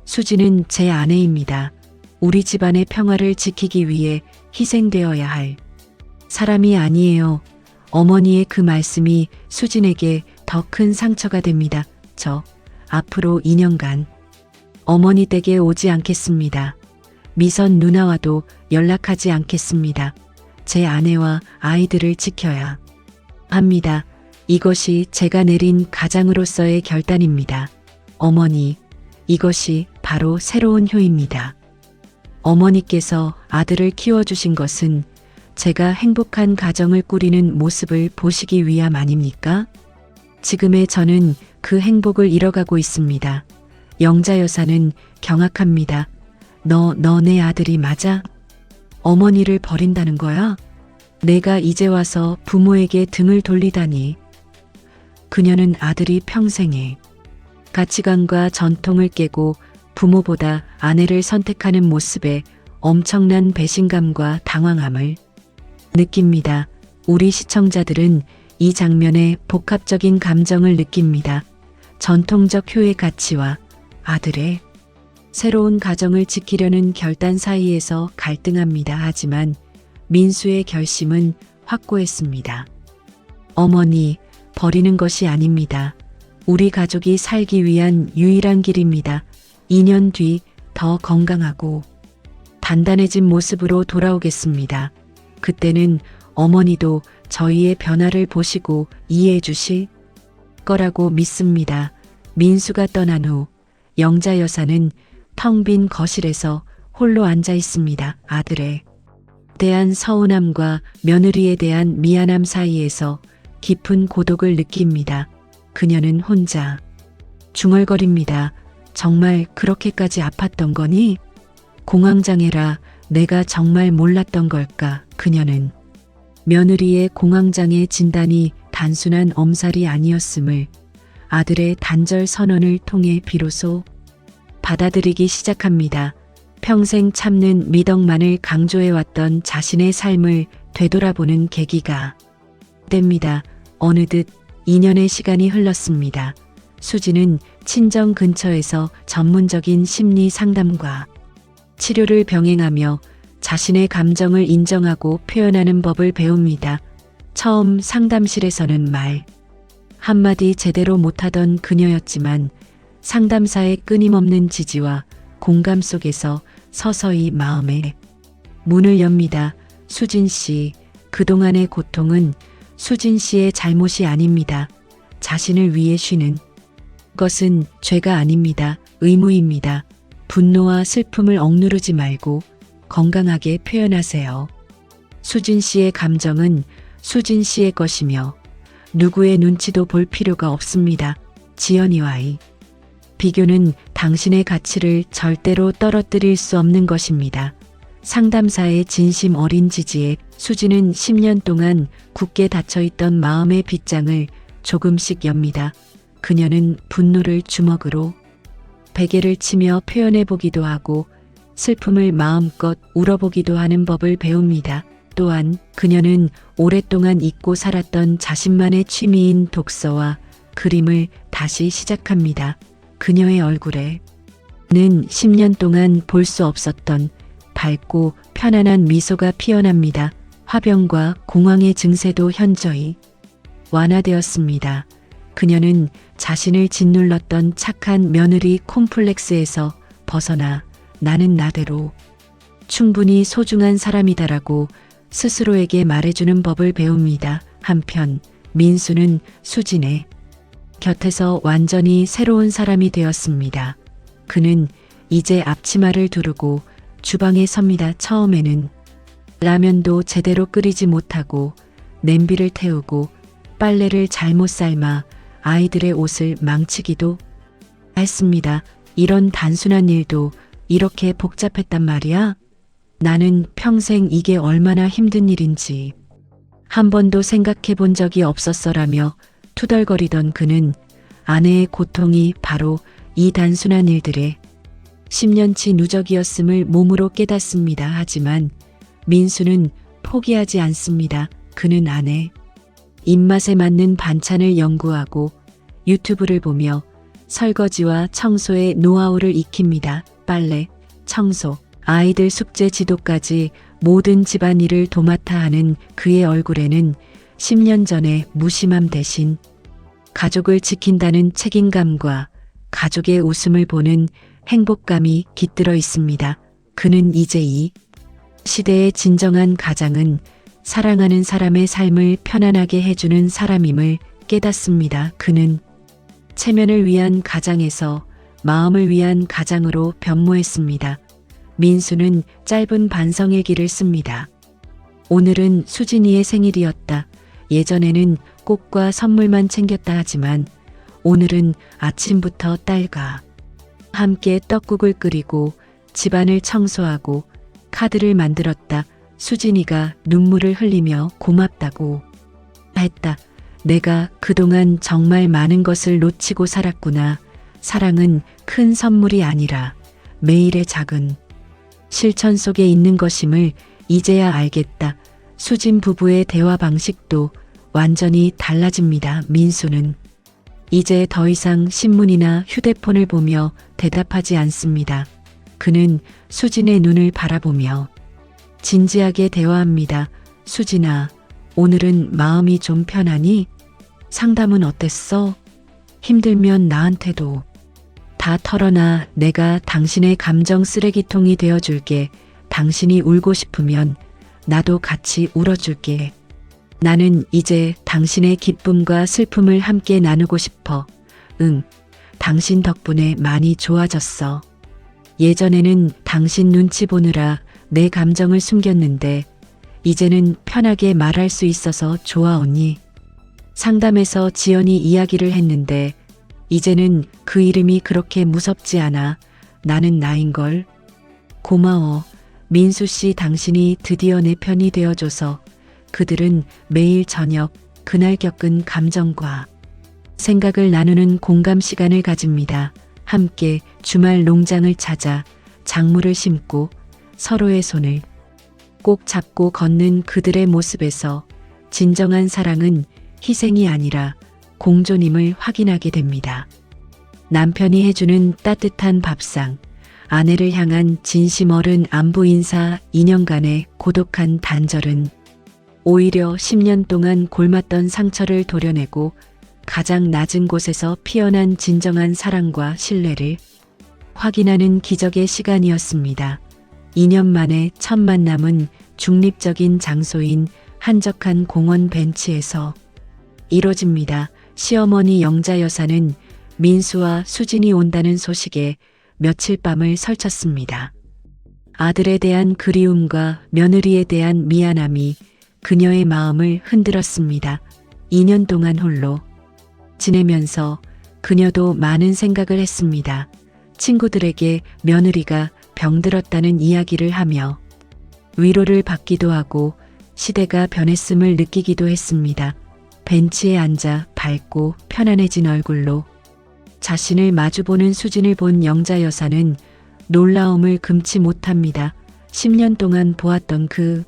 수지는 제 아내입니다. 우리 집안의 평화를 지키기 위해 희생되어야 할 사람이 아니에요. 어머니의 그 말씀이 수진에게 더 큰 상처가 됩니다. 저 앞으로 2년간 어머니 댁에 오지 않겠습니다. 미선 누나와도 연락하지 않겠습니다. 제 아내와 아이들을 지켜야 합니다. 이것이 제가 내린 가장으로서의 결단입니다. 어머니, 이것이 바로 새로운 효입니다. 어머니께서 아들을 키워주신 것은 제가 행복한 가정을 꾸리는 모습을 보시기 위함 아닙니까? 지금의 저는 그 행복을 잃어가고 있습니다. 영자 여사는 경악합니다. 너 내 아들이 맞아? 어머니를 버린다는 거야? 내가 이제 와서 부모에게 등을 돌리다니. 그녀는 아들이 평생에 가치관과 전통을 깨고 부모보다 아내를 선택하는 모습에 엄청난 배신감과 당황함을 느낍니다. 우리 시청자들은 이 장면에 복합적인 감정을 느낍니다. 전통적 효의 가치와 아들의 새로운 가정을 지키려는 결단 사이에서 갈등합니다. 하지만 민수의 결심은 확고했습니다. 어머니, 버리는 것이 아닙니다. 우리 가족이 살기 위한 유일한 길입니다. 2년 뒤 더 건강하고 단단해진 모습으로 돌아오겠습니다. 그때는 어머니도 저희의 변화를 보시고 이해해 주실 거라고 믿습니다. 민수가 떠난 후 영자 여사는 텅 빈 거실에서 홀로 앉아 있습니다. 아들에 대한 서운함과 며느리에 대한 미안함 사이에서 깊은 고독을 느낍니다. 그녀는 혼자 중얼거립니다. 정말 그렇게까지 아팠던 거니? 공황장애라 내가 정말 몰랐던 걸까? 그녀는 며느리의 공황장애 진단이 단순한 엄살이 아니었음을 아들의 단절 선언을 통해 비로소 받아들이기 시작합니다. 평생 참는 미덕만을 강조해왔던 자신의 삶을 되돌아보는 계기가 됩니다. 어느덧 2년의 시간이 흘렀습니다. 수지는 친정 근처에서 전문적인 심리 상담과 치료를 병행하며 자신의 감정을 인정하고 표현하는 법을 배웁니다. 처음 상담실에서는 말 한마디 제대로 못하던 그녀였지만 상담사의 끊임없는 지지와 공감 속에서 서서히 마음의 문을 엽니다. 수진 씨, 그동안의 고통은 수진 씨의 잘못이 아닙니다. 자신을 위해 쉬는 것은 죄가 아닙니다. 의무입니다. 분노와 슬픔을 억누르지 말고 건강하게 표현하세요. 수진 씨의 감정은 수진 씨의 것이며 누구의 눈치도 볼 필요가 없습니다. 지연이와의 비교는 당신의 가치를 절대로 떨어뜨릴 수 없는 것입니다. 상담사의 진심 어린 지지에 수지는 10년 동안 굳게 닫혀있던 마음의 빗장을 조금씩 엽니다. 그녀는 분노를 주먹으로 베개를 치며 표현해보기도 하고 슬픔을 마음껏 울어보기도 하는 법을 배웁니다. 또한 그녀는 오랫동안 잊고 살았던 자신만의 취미인 독서와 그림을 다시 시작합니다. 그녀의 얼굴에는 10년 동안 볼 수 없었던 밝고 편안한 미소가 피어납니다. 화병과 공황의 증세도 현저히 완화되었습니다. 그녀는 자신을 짓눌렀던 착한 며느리 콤플렉스에서 벗어나 나는 나대로 충분히 소중한 사람이다라고 스스로에게 말해주는 법을 배웁니다. 한편 민수는 수진의 곁에서 완전히 새로운 사람이 되었습니다. 그는 이제 앞치마를 두르고 주방에 섭니다. 처음에는 라면도 제대로 끓이지 못하고 냄비를 태우고 빨래를 잘못 삶아 아이들의 옷을 망치기도 했습니다. 이런 단순한 일도 이렇게 복잡했단 말이야? 나는 평생 이게 얼마나 힘든 일인지 한 번도 생각해 본 적이 없었어라며 투덜거리던 그는 아내의 고통이 바로 이 단순한 일들의 10년치 누적이었음을 몸으로 깨닫습니다. 하지만 민수는 포기하지 않습니다. 그는 아내 입맛에 맞는 반찬을 연구하고 유튜브를 보며 설거지와 청소의 노하우를 익힙니다. 빨래, 청소, 아이들 숙제 지도까지 모든 집안일을 도맡아 하는 그의 얼굴에는 10년 전의 무심함 대신 가족을 지킨다는 책임감과 가족의 웃음을 보는 행복감이 깃들어 있습니다. 그는 이제 이 시대의 진정한 가장은 사랑하는 사람의 삶을 편안하게 해주는 사람임을 깨닫습니다. 그는 체면을 위한 가장에서 마음을 위한 가장으로 변모했습니다. 민수는 짧은 반성의 길을 씁니다. 오늘은 수진이의 생일이었다. 예전에는 꽃과 선물만 챙겼다 하지만 오늘은 아침부터 딸과 함께 떡국을 끓이고 집안을 청소하고 카드를 만들었다. 수진이가 눈물을 흘리며 고맙다고 했다. 내가 그동안 정말 많은 것을 놓치고 살았구나. 사랑은 큰 선물이 아니라 매일의 작은 실천 속에 있는 것임을 이제야 알겠다. 수진 부부의 대화 방식도 완전히 달라집니다. 민수는 이제 더 이상 신문이나 휴대폰을 보며 대답하지 않습니다. 그는 수진의 눈을 바라보며 진지하게 대화합니다. 수진아, 오늘은 마음이 좀 편하니? 상담은 어땠어? 힘들면 나한테도 다 털어놔. 내가 당신의 감정 쓰레기통이 되어줄게. 당신이 울고 싶으면 나도 같이 울어줄게. 나는 이제 당신의 기쁨과 슬픔을 함께 나누고 싶어. 응, 당신 덕분에 많이 좋아졌어. 예전에는 당신 눈치 보느라 내 감정을 숨겼는데 이제는 편하게 말할 수 있어서 좋아 언니. 상담에서 지연이 이야기를 했는데 이제는 그 이름이 그렇게 무섭지 않아. 나는 나인걸. 고마워. 민수 씨, 당신이 드디어 내 편이 되어줘서. 그들은 매일 저녁 그날 겪은 감정과 생각을 나누는 공감 시간을 가집니다. 함께 주말 농장을 찾아 작물을 심고 서로의 손을 꼭 잡고 걷는 그들의 모습에서 진정한 사랑은 희생이 아니라 공존임을 확인하게 됩니다. 남편이 해주는 따뜻한 밥상, 아내를 향한 진심 어른 안부 인사, 2년간의 고독한 단절은 오히려 10년 동안 골랐던 상처를 도려내고 가장 낮은 곳에서 피어난 진정한 사랑과 신뢰를 확인하는 기적의 시간이었습니다. 2년 만에 첫 만남은 중립적인 장소인 한적한 공원 벤치에서 이뤄집니다. 시어머니 영자 여사는 민수와 수진이 온다는 소식에 며칠 밤을 설쳤습니다. 아들에 대한 그리움과 며느리에 대한 미안함이 그녀의 마음을 흔들었습니다. 2년 동안 홀로 지내면서 그녀도 많은 생각을 했습니다. 친구들에게 며느리가 병들었다는 이야기를 하며 위로를 받기도 하고 시대가 변했음을 느끼기도 했습니다. 벤치에 앉아 밝고 편안해진 얼굴로 자신을 마주보는 수진을 본 영자 여사는 놀라움을 금치 못합니다. 10년 동안 보았던 그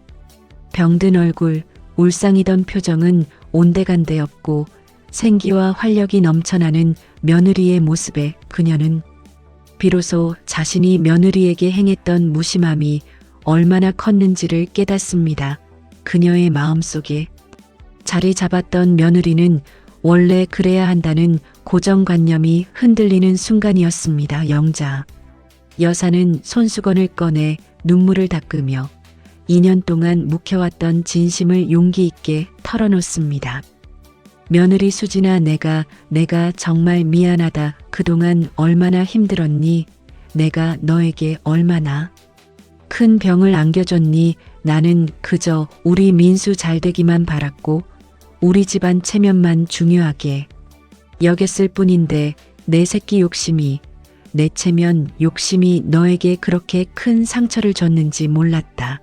병든 얼굴, 울상이던 표정은 온데간데 없고 생기와 활력이 넘쳐나는 며느리의 모습에 그녀는 비로소 자신이 며느리에게 행했던 무심함이 얼마나 컸는지를 깨닫습니다. 그녀의 마음속에 자리 잡았던 며느리는 원래 그래야 한다는 고정관념이 흔들리는 순간이었습니다. 영자 여사는 손수건을 꺼내 눈물을 닦으며 2년 동안 묵혀왔던 진심을 용기 있게 털어놓습니다. 며느리 수진아, 내가 정말 미안하다. 그동안 얼마나 힘들었니? 내가 너에게 얼마나 큰 병을 안겨줬니? 나는 그저 우리 민수 잘 되기만 바랐고 우리 집안 체면만 중요하게 여겼을 뿐인데 내 새끼 욕심이, 내 체면 욕심이 너에게 그렇게 큰 상처를 줬는지 몰랐다.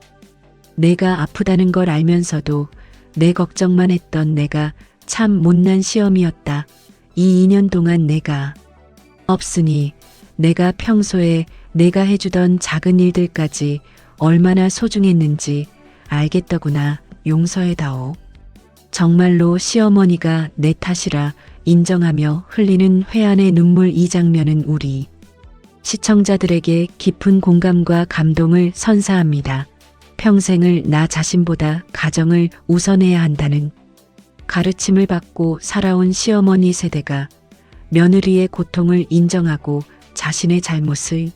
내가 아프다는 걸 알면서도 내 걱정만 했던 내가 참 못난 시험이었다. 이 2년 동안 내가 없으니 내가 평소에 내가 해주던 작은 일들까지 얼마나 소중했는지 알겠더구나. 용서해다오. 정말로 시어머니가 내 탓이라 인정하며 흘리는 회한의 눈물. 이 장면은 우리 시청자들에게 깊은 공감과 감동을 선사합니다. 평생을 나 자신보다 가정을 우선해야 한다는 가르침을 받고 살아온 시어머니 세대가 며느리의 고통을 인정하고 자신의 잘못을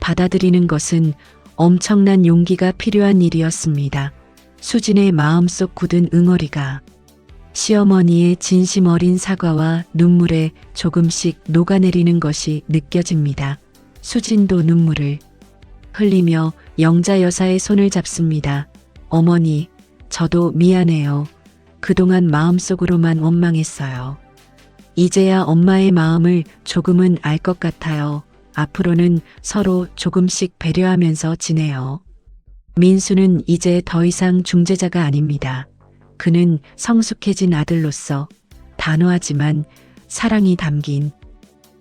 받아들이는 것은 엄청난 용기가 필요한 일이었습니다. 수진의 마음속 굳은 응어리가 시어머니의 진심 어린 사과와 눈물에 조금씩 녹아내리는 것이 느껴집니다. 수진도 눈물을 흘리며 영자 여사의 손을 잡습니다. 어머니, 저도 미안해요. 그동안 마음속으로만 원망했어요. 이제야 엄마의 마음을 조금은 알 것 같아요. 앞으로는 서로 조금씩 배려하면서 지내요. 민수는 이제 더 이상 중재자가 아닙니다. 그는 성숙해진 아들로서 단호하지만 사랑이 담긴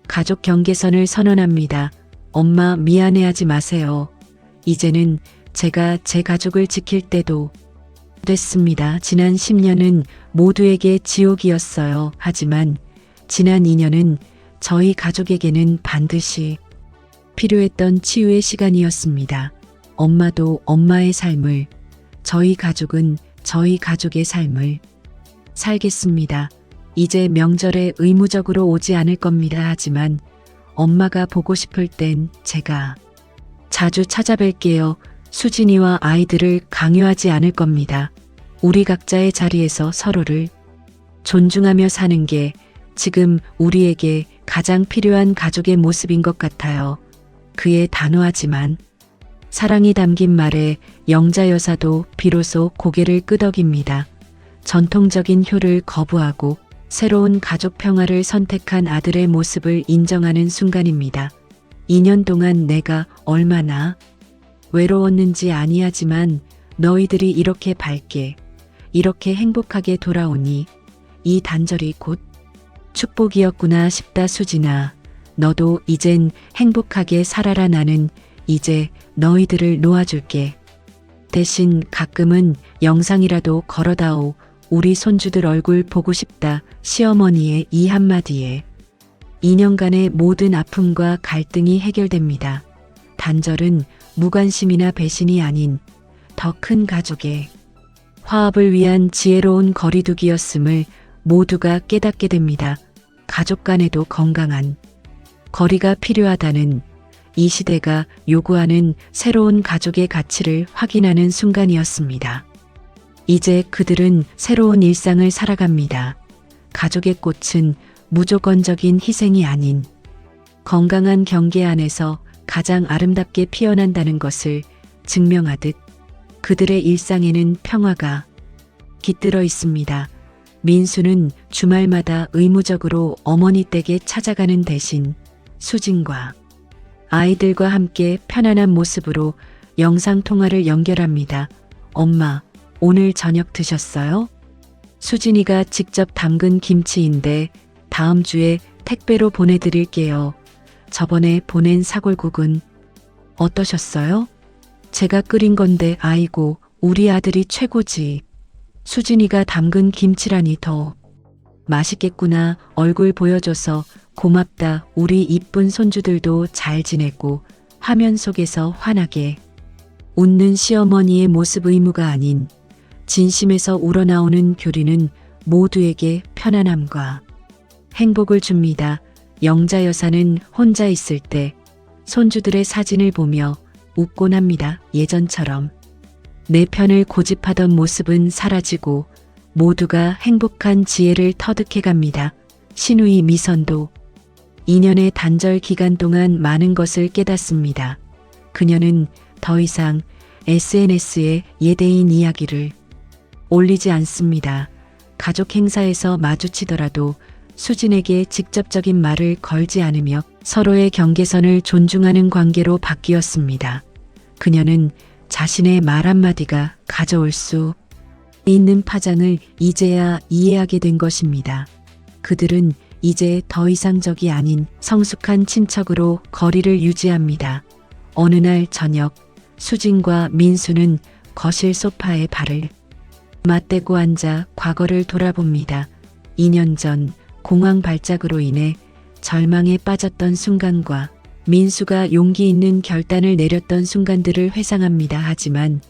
가족 경계선을 선언합니다. 엄마 미안해하지 마세요. 이제는 제가 제 가족을 지킬 때도 됐습니다. 지난 10년은 모두에게 지옥이었어요. 하지만 지난 2년은 저희 가족에게는 반드시 필요했던 치유의 시간이었습니다. 엄마도 엄마의 삶을, 저희 가족은 저희 가족의 삶을 살겠습니다. 이제 명절에 의무적으로 오지 않을 겁니다. 하지만 엄마가 보고 싶을 땐 제가 자주 찾아뵐게요. 수진이와 아이들을 강요하지 않을 겁니다. 우리 각자의 자리에서 서로를 존중하며 사는 게 지금 우리에게 가장 필요한 가족의 모습인 것 같아요. 그의 단호하지만 사랑이 담긴 말에 영자 여사도 비로소 고개를 끄덕입니다. 전통적인 효를 거부하고 새로운 가족 평화를 선택한 아들의 모습을 인정하는 순간입니다. 2년 동안 내가 얼마나 외로웠는지 아니하지만 너희들이 이렇게 밝게, 이렇게 행복하게 돌아오니 이 단절이 곧 축복이었구나 싶다. 수진아, 너도 이젠 행복하게 살아라. 나는 이제 너희들을 놓아줄게. 대신 가끔은 영상이라도 걸어다오. 우리 손주들 얼굴 보고 싶다. 시어머니의 이 한마디에 2년간의 모든 아픔과 갈등이 해결됩니다. 단절은 무관심이나 배신이 아닌 더 큰 가족의 화합을 위한 지혜로운 거리두기였음을 모두가 깨닫게 됩니다. 가족 간에도 건강한 거리가 필요하다는 이 시대가 요구하는 새로운 가족의 가치를 확인하는 순간이었습니다. 이제 그들은 새로운 일상을 살아갑니다. 가족의 꽃은 무조건적인 희생이 아닌 건강한 경계 안에서 가장 아름답게 피어난다는 것을 증명하듯 그들의 일상에는 평화가 깃들어 있습니다. 민수는 주말마다 의무적으로 어머니 댁에 찾아가는 대신 수진과 아이들과 함께 편안한 모습으로 영상통화를 연결합니다. 엄마, 오늘 저녁 드셨어요? 수진이가 직접 담근 김치인데 다음 주에 택배로 보내드릴게요. 저번에 보낸 사골국은 어떠셨어요? 제가 끓인 건데 아이고, 우리 아들이 최고지. 수진이가 담근 김치라니 더 맛있겠구나. 얼굴 보여줘서 고맙다. 우리 이쁜 손주들도 잘 지내고 화면 속에서 환하게 웃는 시어머니의 모습. 의무가 아닌 진심에서 우러나오는 교리는 모두에게 편안함과 행복을 줍니다. 영자 여사는 혼자 있을 때 손주들의 사진을 보며 웃곤 합니다. 예전처럼 내 편을 고집하던 모습은 사라지고 모두가 행복한 지혜를 터득해 갑니다. 신우이 미선도 2년의 단절 기간 동안 많은 것을 깨닫습니다. 그녀는 더 이상 SNS에 예대인 이야기를 올리지 않습니다. 가족 행사에서 마주치더라도 수진에게 직접적인 말을 걸지 않으며 서로의 경계선을 존중하는 관계로 바뀌었습니다. 그녀는 자신의 말 한마디가 가져올 수 있는 파장을 이제야 이해하게 된 것입니다. 그들은 이제 더 이상적이 아닌 성숙한 친척으로 거리를 유지합니다. 어느 날 저녁, 수진과 민수는 거실 소파에 발을 맞대고 앉아 과거를 돌아봅니다. 2년 전 공황 발작으로 인해 절망에 빠졌던 순간과 민수가 용기 있는 결단을 내렸던 순간들을 회상합니다. 하지만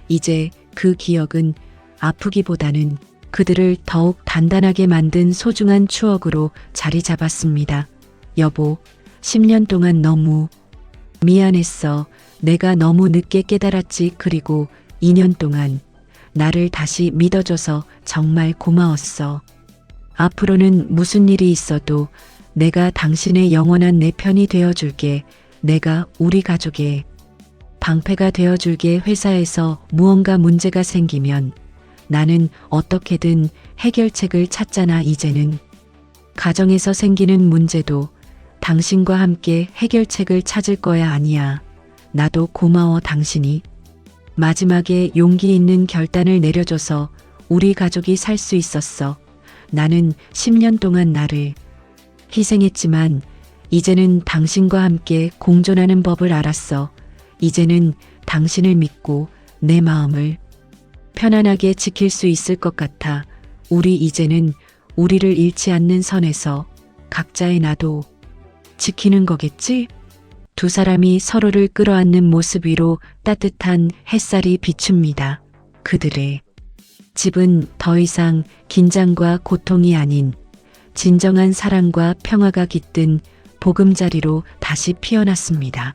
이제 그 기억은 아프기보다는 그들을 더욱 단단하게 만든 소중한 추억으로 자리 잡았습니다. 여보, 10년 동안 너무 미안했어. 내가 너무 늦게 깨달았지. 그리고 2년 동안 나를 다시 믿어줘서 정말 고마웠어. 앞으로는 무슨 일이 있어도 내가 당신의 영원한 내 편이 되어줄게. 내가 우리 가족의 방패가 되어줄게. 회사에서 무언가 문제가 생기면 나는 어떻게든 해결책을 찾잖아. 이제는 가정에서 생기는 문제도 당신과 함께 해결책을 찾을 거야. 아니야. 나도 고마워. 당신이 마지막에 용기 있는 결단을 내려줘서 우리 가족이 살 수 있었어. 나는 10년 동안 나를 희생했지만 이제는 당신과 함께 공존하는 법을 알았어. 이제는 당신을 믿고 내 마음을 편안하게 지킬 수 있을 것 같아. 우리 이제는 우리를 잃지 않는 선에서 각자의 나도 지키는 거겠지? 두 사람이 서로를 끌어안는 모습 위로 따뜻한 햇살이 비춥니다. 그들의 집은 더 이상 긴장과 고통이 아닌 진정한 사랑과 평화가 깃든 보금자리로 다시 피어났습니다.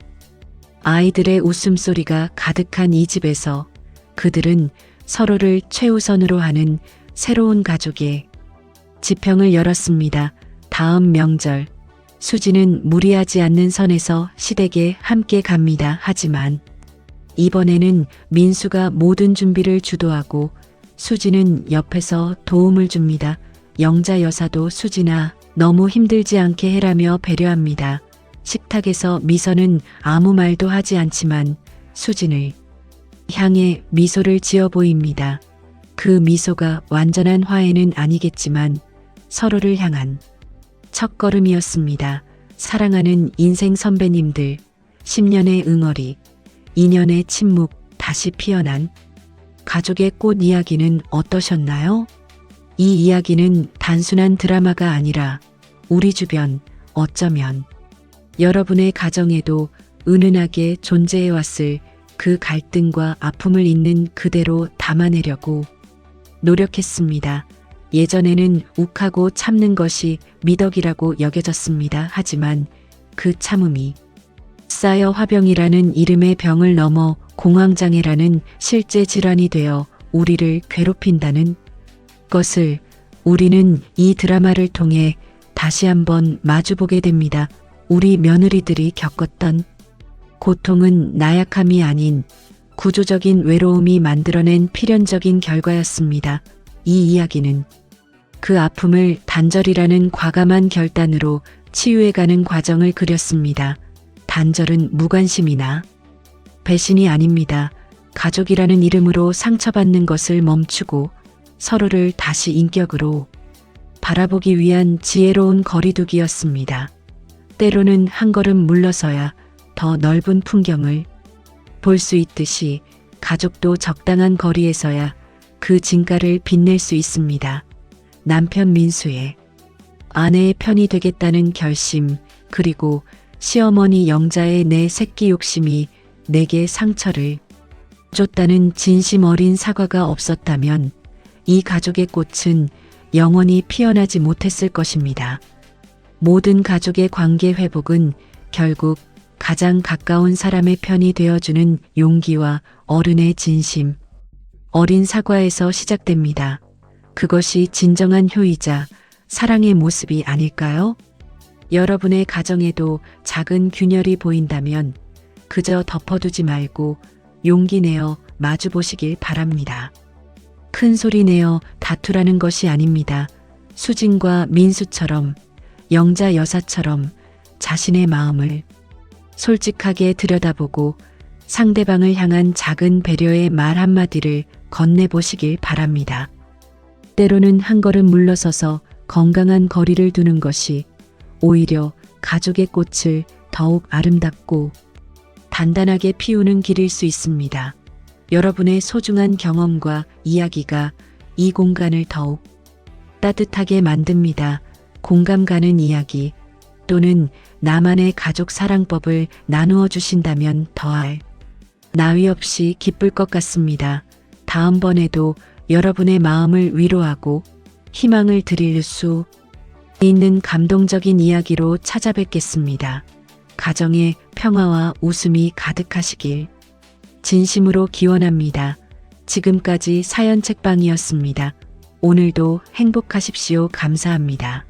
아이들의 웃음소리가 가득한 이 집에서 그들은 서로를 최우선으로 하는 새로운 가족의 지평을 열었습니다. 다음 명절, 수지는 무리하지 않는 선에서 시댁에 함께 갑니다. 하지만 이번에는 민수가 모든 준비를 주도하고 수지는 옆에서 도움을 줍니다. 영자 여사도 수지나 너무 힘들지 않게 해라며 배려합니다. 식탁에서 미선은 아무 말도 하지 않지만 수진을 향해 미소를 지어 보입니다. 그 미소가 완전한 화해는 아니겠지만 서로를 향한 첫걸음이었습니다. 사랑하는 인생 선배님들, 10년의 응어리, 2년의 침묵, 다시 피어난 가족의 꽃 이야기는 어떠셨나요? 이 이야기는 단순한 드라마가 아니라 우리 주변, 어쩌면 여러분의 가정에도 은은하게 존재해왔을 그 갈등과 아픔을 있는 그대로 담아내려고 노력했습니다. 예전에는 욱하고 참는 것이 미덕이라고 여겨졌습니다. 하지만 그 참음이 쌓여 화병이라는 이름의 병을 넘어 공황장애라는 실제 질환이 되어 우리를 괴롭힌다는 것을 우리는 이 드라마를 통해 다시 한번 마주보게 됩니다. 우리 며느리들이 겪었던 고통은 나약함이 아닌 구조적인 외로움이 만들어낸 필연적인 결과였습니다. 이 이야기는 그 아픔을 단절이라는 과감한 결단으로 치유해가는 과정을 그렸습니다. 단절은 무관심이나 배신이 아닙니다. 가족이라는 이름으로 상처받는 것을 멈추고 서로를 다시 인격으로 바라보기 위한 지혜로운 거리두기였습니다. 때로는 한 걸음 물러서야 더 넓은 풍경을 볼 수 있듯이 가족도 적당한 거리에서야 그 진가를 빛낼 수 있습니다. 남편 민수의 아내의 편이 되겠다는 결심, 그리고 시어머니 영자의 내 새끼 욕심이 내게 상처를 줬다는 진심 어린 사과가 없었다면 이 가족의 꽃은 영원히 피어나지 못했을 것입니다. 모든 가족의 관계 회복은 결국 가장 가까운 사람의 편이 되어주는 용기와 어른의 진심, 어린 사과에서 시작됩니다. 그것이 진정한 효이자 사랑의 모습이 아닐까요? 여러분의 가정에도 작은 균열이 보인다면 그저 덮어두지 말고 용기 내어 마주보시길 바랍니다. 큰 소리 내어 다투라는 것이 아닙니다. 수진과 민수처럼, 영자 여사처럼 자신의 마음을 솔직하게 들여다보고 상대방을 향한 작은 배려의 말 한마디를 건네보시길 바랍니다. 때로는 한 걸음 물러서서 건강한 거리를 두는 것이 오히려 가족의 꽃을 더욱 아름답고 단단하게 피우는 길일 수 있습니다. 여러분의 소중한 경험과 이야기가 이 공간을 더욱 따뜻하게 만듭니다. 공감 가는 이야기 또는 나만의 가족 사랑법을 나누어 주신다면 더할 나위 없이 기쁠 것 같습니다. 다음번에도 여러분의 마음을 위로하고 희망을 드릴 수 있는 감동적인 이야기로 찾아뵙겠습니다. 가정의 평화와 웃음이 가득하시길 진심으로 기원합니다. 지금까지 사연 책방이었습니다. 오늘도 행복하십시오. 감사합니다.